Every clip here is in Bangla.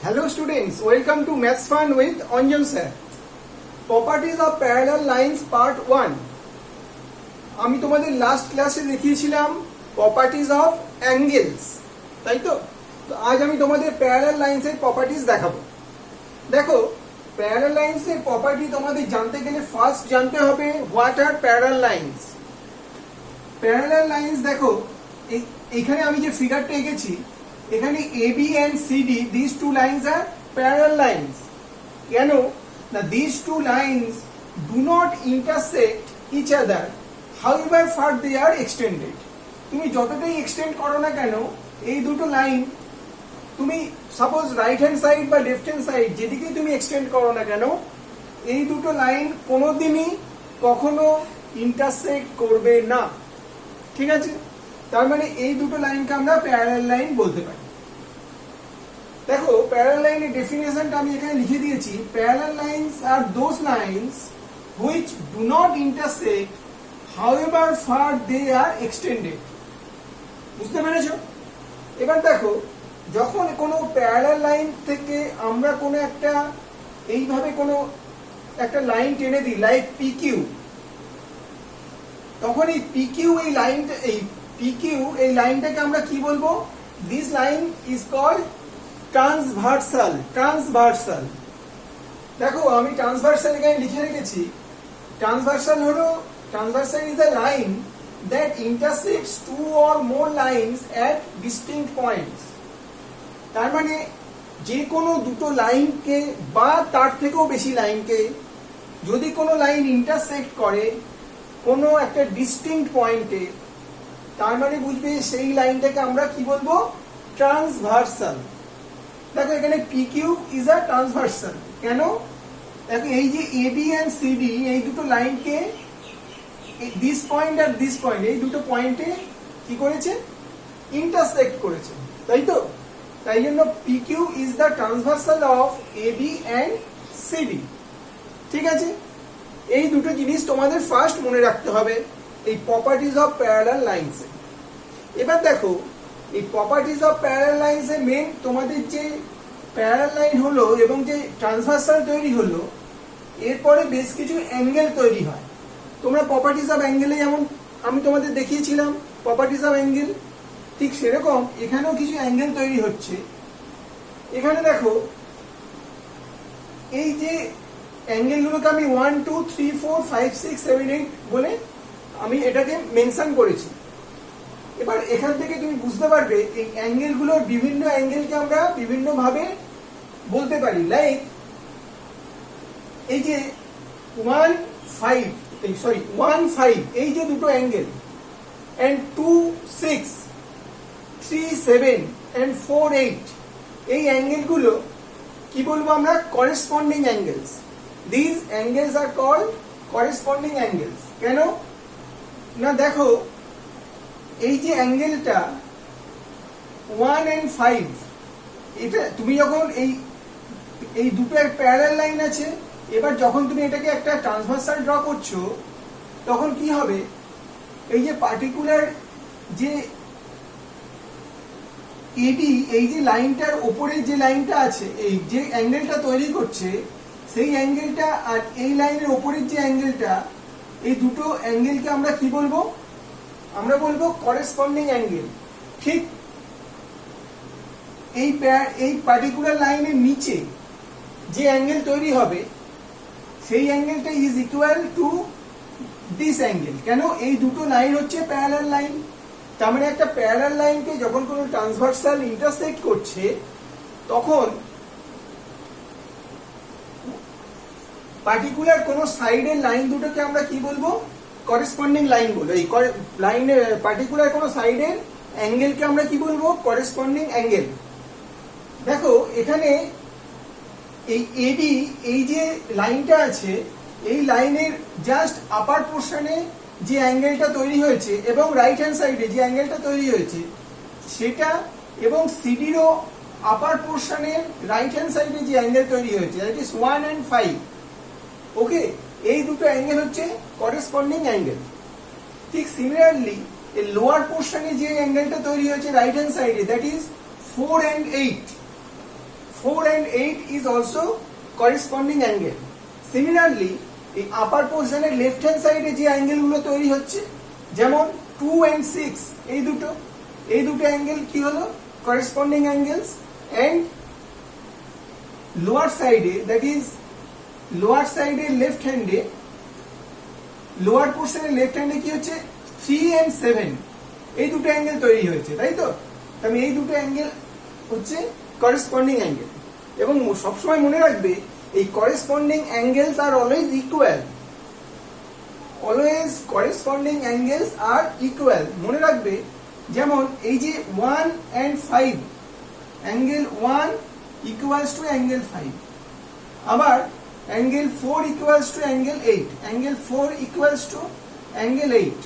Hello students, welcome to Maths Fun with Anjan sir. Properties of parallel lines part 1. আমি তোমাদের লাস্ট ক্লাসে দেখিয়েছিলাম প্রপার্টিজ অফ অ্যাঙ্গেলস, তাই তো? তো আজ আমি তোমাদের প্যারালাল লাইন্সের প্রপার্টিজ দেখাবো। দেখো, প্যারালাল লাইন্সের প্রপার্টি তোমাদের জানতে গেলে ফার্স্ট জানতে হবে what are parallel lines. Parallel lines দেখো, এখানে আমি যে ফিগারটা এঁকেছি, এখানে AB and CD, these two lines are parallel lines. কেন না, these two lines do not intersect each other however far they are extended. তুমি যতটাই এক্সটেন্ড করো না কেন, এই দুটো লাইন তুমি সাপোজ রাইট হ্যান্ড সাইড বা লেফট হ্যান্ড সাইড যেদিকেই তুমি এক্সটেন্ড করো না কেন, এই দুটো লাইন কোনোদিনই কখনো ইন্টারসেক্ট করবে না। ঠিক আছে? তার মানে এই দুটো লাইনকে আমরা প্যারালাল লাইন বলতে পারি। দেখো, প্যারালাল লাইনের ডেফিনেশনটা আমি এখানে লিখে দিয়েছি। Parallel lines are those lines which do not intersect however far they are extended. বুঝতে পেরেছো? এবার দেখো, যখন কোনো প্যারালাল লাইন থেকে আমরা কোনো একটা এইভাবে কোনো একটা লাইন টেনে দিই, লাইক PQ, তখন এই PQ এই লাইনটাকে আমরা কি বলবো? This line is called transversal. দেখো, আমি ট্রান্সভার্সাল এখানে লিখে রেখেছি। Transversal is a line that intersects two or more lines at distinct points. তার মানে যে কোনো দুটো লাইনকে বা তার থেকেও বেশি লাইনকে যদি কোনো লাইন ইন্টারসেক্ট করে কোনো একটা ডিস্টিংক্ট পয়েন্টে, তার মানে বুঝবে সেই লাইনটাকে আমরা কি বলবো? ট্রান্সভার্সাল। দেখো, এখানে PQ ইজ আ ট্রান্সভার্সাল। কেন? দেখো, এই যে AB and CD, এই দুটো লাইনকে দিস পয়েন্ট আর দিস পয়েন্ট, এই দুটো পয়েন্টে কি করেছে? ইন্টারসেক্ট করেছে, তাই তো? তাই জন্য PQ is the transversal of AB and CD। ঠিক আছে? এই দুটো জিনিস তোমাদের ফার্স্ট মনে রাখতে হবে এই প্রপার্টিজ অফ প্যারালাল লাইন্স। এবার দেখো, এই প্রপার্টিজ অফ প্যারালাল লাইন্স এর মেন তোমাদের যে প্যারালাল লাইন হলো এবং যে ট্রান্সভার্সাল তৈরি হলো, এরপরে বেশ কিছু অ্যাঙ্গেল তৈরি হয়। তোমরা প্রপার্টিজ অফ অ্যাঙ্গেলে যেমন আমি তোমাদের দেখিয়েছিলাম প্রপার্টিজ অফ অ্যাঙ্গেল, ঠিক সেরকম এখানেও কিছু অ্যাঙ্গেল তৈরি হচ্ছে। এখানে দেখো, এই যে অ্যাঙ্গেলগুলোকে আমি 1 2 3 4 5 6 7 8 বলে আমি এটাকে মেনশন করেছি। এবার এখান থেকে তুমি বুঝতে পারবে এই অ্যাঙ্গেলগুলোর বিভিন্ন অ্যাঙ্গেলকে আমরা বিভিন্ন ভাবে বলতে পারি। লাইক এই যে 1 5 এই যে দুটো অ্যাঙ্গেল, and 2 6 3 7 and 4 8, এই অ্যাঙ্গেলগুলো কি বলবো আমরা? Corresponding angles. These angles are called corresponding angles. কেন না, দেখো, এই যে অ্যাঙ্গেলটা 1 and 5, এটা তুমি যখন এই দুটো প্যারালাল লাইন আছে, এবার যখন তুমি এটাকে একটা ট্রান্সভার্সাল ড্র করছো, তখন কি হবে? এই যে পার্টিকুলার যে AB, এই যে লাইনটার উপরে যে লাইনটা আছে, এই যে অ্যাঙ্গেলটা তৈরি করছে, সেই অ্যাঙ্গেলটা আর এই লাইনের উপরের যে অ্যাঙ্গেলটা, এই দুটো অ্যাঙ্গেলকে আমরা কি বলবো? আমরা বলবো করেসপন্ডিং অ্যাঙ্গেল। ঠিক এই পার্টিকুলার লাইনের নিচে যে অ্যাঙ্গেল তৈরি হবে, সেই অ্যাঙ্গেলটা is equal to this angle. কেন? এই দুটো লাইন হচ্ছে প্যারালাল লাইন। তার মানে একটা প্যারালাল লাইনকে যখন কোনো ট্রান্সভার্সাল ইন্টারসেক্ট করছে, তখন পার্টিকুলার কোন সাইডের লাইন দুটোকে আমরা কি বলবো? করেসপন্ডিং লাইন বলবো। এই লাইনের পার্টিকুলার কোন সাইডের অ্যাঙ্গেলকে আমরা কি বলবো? Corresponding angle. দেখো, এখানে এই AB, এই যে লাইনটা আছে, এই লাইনের জাস্ট আপার পোর্শনে যে অ্যাঙ্গেলটা তৈরি হয়েছে এবং রাইট হ্যান্ড সাইডে যে অ্যাঙ্গেলটা তৈরি হয়েছে সেটা, এবং সিডিরও আপার পোর্শনের রাইট হ্যান্ড সাইডে যে অ্যাঙ্গেল তৈরি হয়েছে, দ্যাট ইজ 1 and 5। ওকে, এই দুটো অ্যাঙ্গেল হচ্ছে করেসপন্ডিং অ্যাঙ্গেল। ঠিক সিমিলারলি এই লোয়ার পোর্শনে যে অ্যাঙ্গেলটা তৈরি হয়েছে রাইট হ্যান্ড সাইডে, that is 4 and 8। 4 and 8 is also corresponding angle. Similarly, এই আপার পোর্শনের লেফট হ্যান্ড সাইডে যে অ্যাঙ্গেল গুলো তৈরি হচ্ছে, যেমন 2 and 6, এই দুটো অ্যাঙ্গেল কি হলো? Corresponding angles. এন্ড লোয়ার সাইডে, দ্যাট ইজ লোয়ার সাইডে লেফট হ্যান্ডে, লোয়ার পোর্শনের লেফট হ্যান্ডে কি হচ্ছে? 3 and 7, এই দুটো অ্যাঙ্গেল তৈরি হয়েছে, তাই তো? তাহলে এই দুটো অ্যাঙ্গেল হচ্ছে করেসপন্ডিং অ্যাঙ্গেল। এবং সবসময় মনে রাখবে, এই corresponding angles are always equal. Always corresponding angles are equal মনে রাখবে। যেমন এই যে 1 and 5, angle 1 equals to angle 5। আবার angle 4 equals to angle 8, angle 4 equals to angle 8,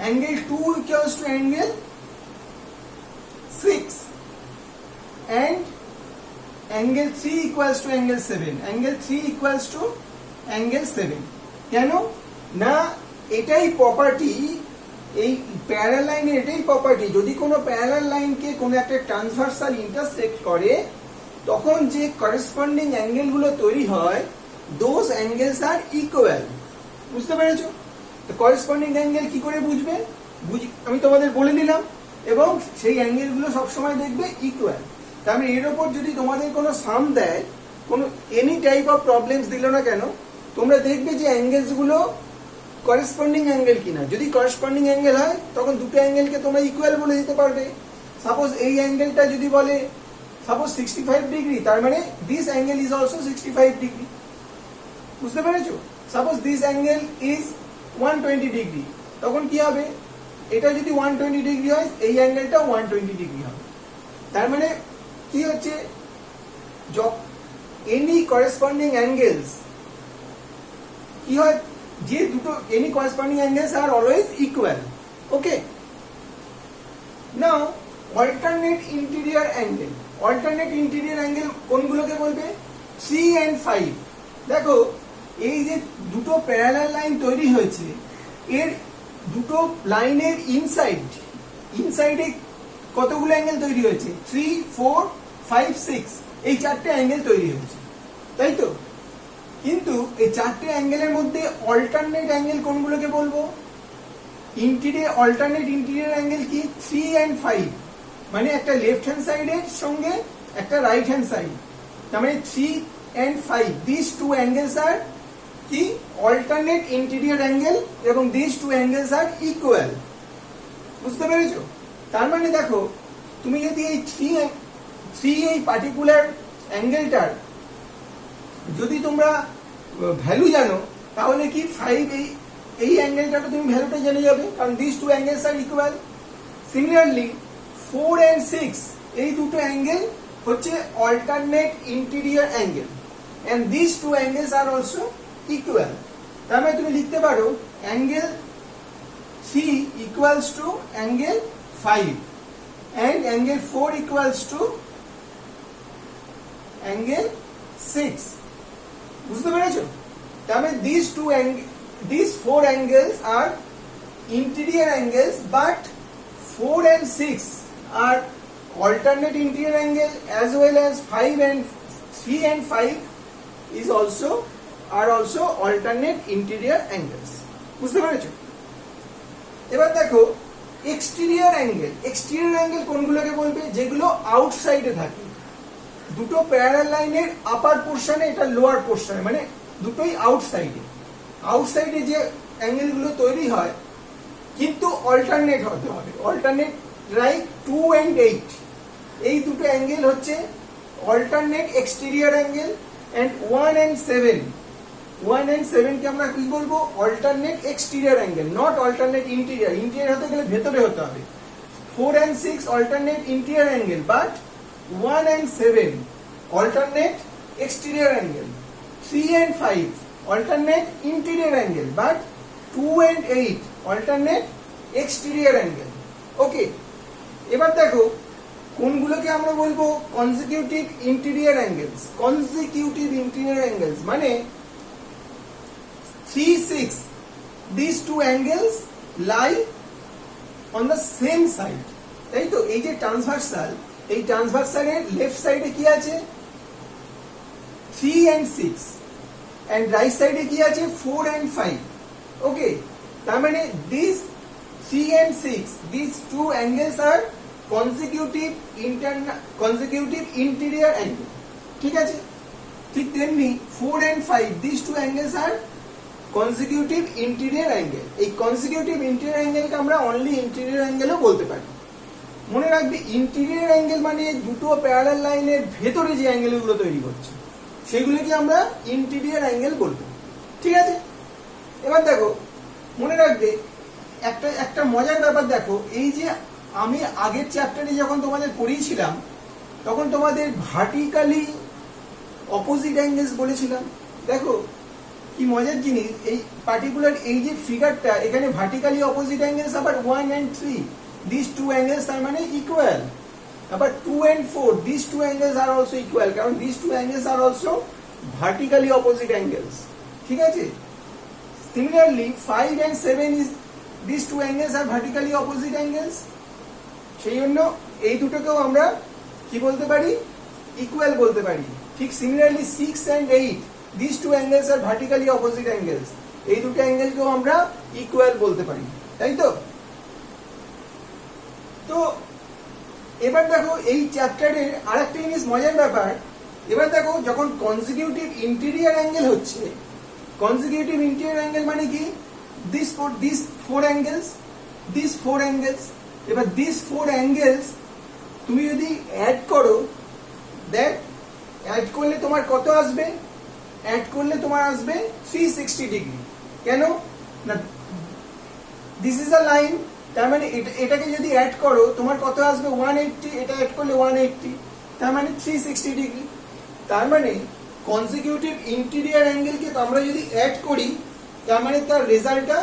angle 2 equals to angle 6, and angle 3 equals to angle 7, angle 3 equals to angle 7। কেন না? এটাই প্রপার্টি, এই প্যারালাল লাইনের এটাই প্রপার্টি। যদি কোনো প্যারালাল লাইনকে কোনো একটা ট্রান্সভার্সাল ইন্টারসেক্ট করে, তখন যে করেসপন্ডিং অ্যাঙ্গেল গুলো তৈরি হয়, দোজ অ্যাঙ্গেলস আর ইকুয়াল। বুঝতে পেরেছো? তো করেসপন্ডিং অ্যাঙ্গেল কি করে বুঝবে? আমি তোমাদের বলে দিলাম, এবং সেই অ্যাঙ্গেল গুলো সবসময় দেখবে ইকুয়াল। তাহলে এর ওপর যদি তোমাদের কোনো সাম দেয়, কোনো এনি টাইপ অফ প্রবলেমস দিল না কেন, তোমরা দেখবে যে অ্যাঙ্গেলস গুলো করেসপন্ডিং অ্যাঙ্গেল কিনা। যদি করেসপন্ডিং অ্যাঙ্গেল হয়, তখন দুটো অ্যাঙ্গেলকে তোমরা ইকুয়াল বলে দিতে পারবে। সাপোজ এই অ্যাঙ্গেলটা যদি বলে সাপোজ 65 ডিগ্রি, তার মানে this angle is also 65 degree. বুঝতে পেরেছো? Suppose this angle is 120 degree, তখন কি হবে? এটা যদি 120 ডিগ্রি হয়, এই অ্যাঙ্গেলটা 120 ডিগ্রি হবে। তার মানে কি হচ্ছে? এনি করেসপন্ডিং অ্যাঙ্গেলস কি হয়? যে দুটো any corresponding angles are always equal. Okay, now alternate interior angle. Alternate interior angle কোনগুলোকে বলবে? 3 and 5। দেখো, এই যে দুটো প্যারালাল লাইন তৈরি হয়েছে, এর দুটো লাইনের ইনসাইডে কতগুলো অ্যাঙ্গেল তৈরি হয়েছে? 3, 4, 5, 6, এই চারটে অ্যাঙ্গেল তৈরি হয়েছে, তাই তো? কিন্তু এই চারটে অ্যাঙ্গেলের মধ্যে অল্টারনেট অ্যাঙ্গেল কোনগুলোকে বলবো? অল্টারনেট ইন্টেরিয়র অ্যাঙ্গেল কি? 3 and 5, মানে একটা লেফট হ্যান্ড সাইডের সঙ্গে একটা রাইট হ্যান্ড সাইড। তার মানে 3 and 5, this two angles are কি? অল্টারনেট ইন্টেরিয়র অ্যাঙ্গেল, এবং this two angles are equal. বুঝতে পেরেছো? তার মানে দেখো, তুমি যদি এই 3 এই পার্টিকুলার অ্যাঙ্গেলটার যদি তোমরা ভ্যালু জানো, তাহলে কি 5 এই অ্যাঙ্গেলটাটা তুমি ভ্যালুটা জেনে যাবে, কারণ this two angles are equal. Similarly 4 and 6, এই দুটো অ্যাঙ্গেল হচ্ছে alternate interior angle, and this two angles are also equal. তার মানে তুমি লিখতে পারো angle 3 equals to angle 5, and angle 4 equals to angle 6। বুঝতে পেরেছো? তাহলে these 4 angles are interior angles, but 4 and 6 are alternate interior angle, as well as 3 and 5 are also alternate interior angles। বুঝতে পেরেছো? এবার দেখো এক্সটেরিয়র অ্যাঙ্গেল কোনগুলোকে বলবে? যেগুলো আউটসাইডে থাকে। দুটো প্যারালাল লাইনের আপার পোর্শনে, এটা লোয়ার পোর্শনে, মানে দুটোই আউটসাইডে যে অ্যাঙ্গেলগুলো তৈরি হয়, কিন্তু অল্টারনেট হতে হবে। অল্টারনেট লাইক 2 and 8, এই দুটো অ্যাঙ্গেল হচ্ছে alternate exterior angle. And 1 and 7 কে আমরা কি বলবো? Alternate exterior angle, not alternate interior. Interior হতে গেলে ভেতরে হতে হবে। 4 and 6 alternate interior angle, but 1 and 7 alternate exterior angle. 3 and 5 alternate interior angle, but 2 and 8 alternate exterior angle. Okay, এবার দেখো কোনগুলোকে আমরা বলবো কনজিকিউটিভ ইন্টেরিয়র অ্যাঙ্গেলস। মানে 3, 6, these two angles lie on the same side, তাই তো? এই যে ট্রান্সভার্সাল, এই ট্রান্সভার্সালের লেফট সাইডে কি আছে 3 and 6 and রাইট সাইডে কি আছে 4 and 5 ওকে তার মানে this 3 and 6 these two angles are consecutive interior angle ঠিক আছে ঠিক তেমনি 4 and 5 these two angles are consecutive interior angle এই consecutive interior angle কে আমরা only interior angle ও বলতে পারি মনে রাখবে ইন্টেরিয়র অ্যাঙ্গেল মানে দুটো প্যারালাল লাইনের ভেতরে যে অ্যাঙ্গেলগুলো তৈরি করছে সেগুলোকে আমরা ইন্টেরিয়র অ্যাঙ্গেল বলবো ঠিক আছে এবার দেখো মনে রাখবে একটা মজার ব্যাপার দেখো এই যে আমি আগের চ্যাপ্টারে যখন তোমাদের পড়িয়েছিলাম তখন তোমাদের ভার্টিক্যালি অপোজিট অ্যাঙ্গেলস বলেছিলাম দেখো কি মজার জিনিস এই পার্টিকুলার এই যে ফিগারটা এখানে ভার্টিক্যালি অপোজিট অ্যাঙ্গেলস আবার 1 and 3 these two angles are মানে equal আবার 2 and 4 these two angles are also equal কারণ these two angles are also vertically opposite angles ঠিক আছে similarly 5 and 7 is these two angles are vertically opposite angles সেই জন্য এই দুটোকেও আমরা কি বলতে পারি ইকুয়াল বলতে পারি ঠিক similarly 6 and 8 these two angles are vertically opposite angles এই দুটো অ্যাঙ্গেলকেও আমরা ইকুয়াল বলতে পারি তাই তো তো এবার দেখো এই চ্যাপ্টারের আরেকটা জিনিস মজার ব্যাপার এবার দেখো যখন কনজিকিউটিভ ইন্টেরিয়র অ্যাঙ্গেল হচ্ছে কনজিকিউটিভ ইন্টেরিয়র অ্যাঙ্গেল মানে কি দিস ফোর অ্যাঙ্গেলস এবার দিস ফোর অ্যাঙ্গেলস তুমি যদি অ্যাড করো দেখ অ্যাড করলে তোমার কত আসবে অ্যাড করলে তোমার আসবে 360 ডিগ্রি কেন না দিস ইজ আ লাইন তার মানে এটাকে যদি অ্যাড করো তোমার কত আসবে 180 এটা অ্যাড করলে 180 তার মানে 360 ডিগ্রি তার মানে কনজিকিউটিভ ইন্টেরিয়র অ্যাঙ্গেলকে আমরা যদি অ্যাড করি তার মানে তার রেজাল্টটা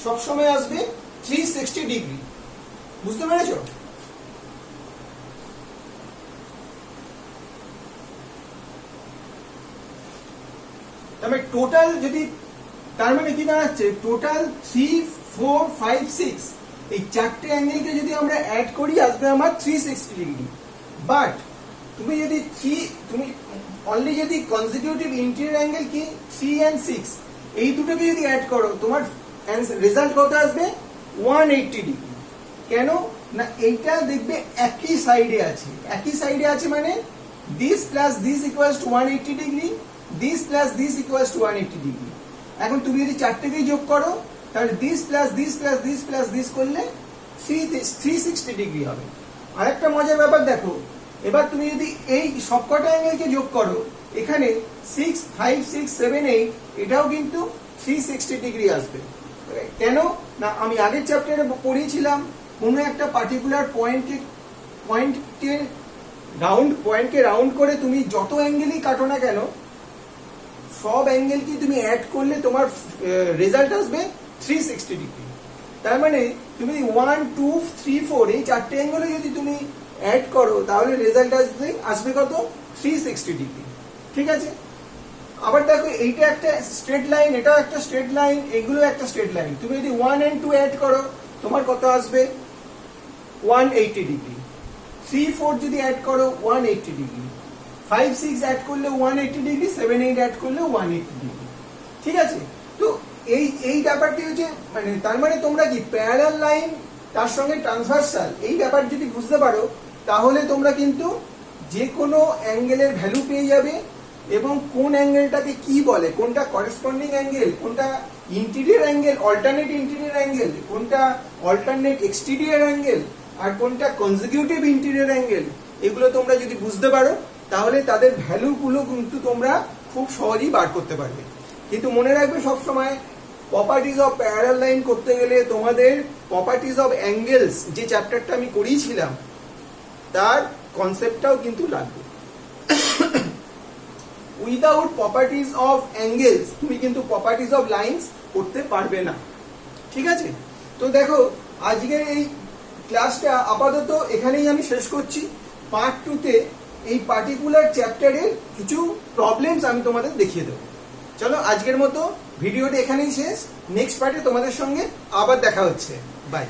সবসময় আসবে 360 ডিগ্রি বুঝতে পেরেছো তার মানে টোটাল যদি তার মানে কি দাঁড়াচ্ছে টোটাল 3 4 5 6 এই চারটে অ্যাঙ্গেলকে যদি আমরা অ্যাড করি আসবে আমার 360 ডিগ্রি বাট তুমি যদি তুমি অনলি যদি কনজিকিউটিভ ইন্টেরিয়র অ্যাঙ্গেল কি 3 and 6 এই দুটোকে যদি অ্যাড করো তোমার রেজাল্ট কত আসবে 180 ডিগ্রি কেন না এইটা দেখবে একই সাইডে আছে মানে this plus this equals to 180 degree this plus this equals to 180 degree এখন তুমি যদি চারটেকেই যোগ করো তাহলে this plus this plus this plus this করলে 360 ডিগ্রি হবে আরেকটা মজার ব্যাপার দেখো এবার তুমি যদি এই সবকটা অ্যাঙ্গেলকে যোগ করো এখানে 6 5 6 7 8 এটাও কিন্তু 360 ডিগ্রি আসবে কেন না আমি আগের চ্যাপ্টারে পড়িয়েছিলাম কোনো একটা পার্টিকুলার পয়েন্টকে রাউন্ড করে তুমি যত অ্যাঙ্গেলই কাটো না কেন সব অ্যাঙ্গেলকে তুমি অ্যাড করলে তোমার রেজাল্ট আসবে 360 ডিগ্রি তার মানে তুমি 1 2 3 4 এই চারটে অ্যাঙ্গেলে যদি তুমি অ্যাড করো তাহলে রেজাল্ট আসবে কত 360 ডিগ্রি ঠিক আছে আবার দেখো এইটা একটা স্ট্রেট লাইন এটাও একটা স্ট্রেট লাইন এগুলো একটা স্ট্রেট লাইন তুমি যদি 1 and 2 অ্যাড করো তোমার কত আসবে 180 ডিগ্রি 3 4 যদি অ্যাড করো 180 ডিগ্রি 5 6 অ্যাড করলে 180 ডিগ্রি 7 8 অ্যাড করলে 180 ডিগ্রি ঠিক আছে তো এই ব্যাপারটি হচ্ছে মানে তার মানে তোমরা কি প্যারালাল লাইন তার সঙ্গে ট্রান্সভার্সাল এই ব্যাপার যদি বুঝতে পারো তাহলে তোমরা কিন্তু যে কোনো অ্যাঙ্গেলের ভ্যালু পেয়ে যাবে এবং কোন অ্যাঙ্গেলটাকে কি বলে কোনটা করেসপন্ডিং অ্যাঙ্গেল কোনটা interior angle alternate interior angle কোনটা অল্টারনেট এক্সটেরিয়র অ্যাঙ্গেল আর কোনটা কনজিকিউটিভ ইন্টেরিয়র অ্যাঙ্গেল এগুলো তোমরা যদি বুঝতে পারো তাহলে তাদের ভ্যালুগুলো কিন্তু তোমরা খুব সহজেই বার করতে পারবে কিন্তু মনে রাখবে সবসময় প্রপার্টিজ অফ প্যারালাল লাইন করতে গেলে তোমাদের প্রপার্টিজ অফ অ্যাঙ্গেলস যে চ্যাপ্টারটা আমি করিয়েছিলাম তার কনসেপ্টটাও কিন্তু লাগবে উইদাউট প্রপার্টিজ অফ অ্যাঙ্গেলস তুমি কিন্তু প্রপার্টিজ অফ লাইন্স করতে পারবে না ঠিক আছে তো দেখো আজকের এই ক্লাসটা আপাতত এখানেই আমি শেষ করছি পার্ট 2 তে এই পার্টিকুলার চ্যাপ্টারের কিছু প্রবলেমস আমি তোমাদের দেখিয়ে দেবো চলো আজকের মতো ভিডিওটা এখানেই শেষ নেক্সট পার্টে তোমাদের সঙ্গে আবার দেখা হচ্ছে বাই